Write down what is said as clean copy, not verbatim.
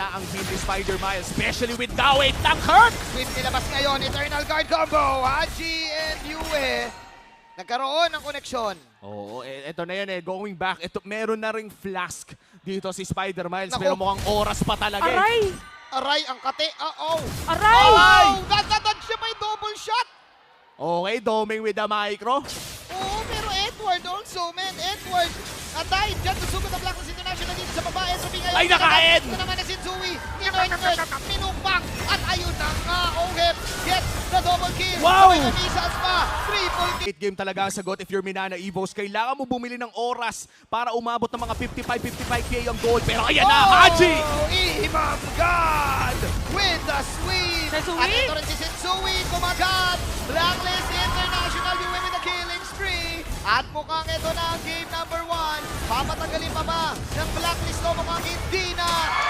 na ang team ni Spider-Miles, especially with Dawit ng Hurt! Sweep nilabas ngayon, Eternal Guard combo. Haji and Yue nagkaroon ng koneksyon. Oo, eto na yan going back. Ito, meron na ring flask dito si Spider-Miles, Naku. pero mukhang oras pa talaga eh. Aray! Aray, ang kate. Oh. Aray! Oh, nagdadodge siya may double shot. Okay, doming with the micro. Oo, pero Edward also, man. Edward, dahil dyan susugod ang Blacklist International dito sa baba. Entropy ngayon. Ay, nakain! Ito naman na si Zui. Minupang. At ayun na nga, Oheb gets the double kill. Wow! May misas pa. Triple kill. Late game talaga ang sagot if you're Minana Evos. Kailangan mo bumili ng oras para umabot ng mga 55k ang gold. Pero ayan na, Haji! Imam God with the sweep. Sensui? At ito rin si Sensui kumagat. Blacklist International Yue with the killing spree. At mukhang ito na ang game number 1. Papatagalin pa ba ng Blacklist to? Mukhang hindi na.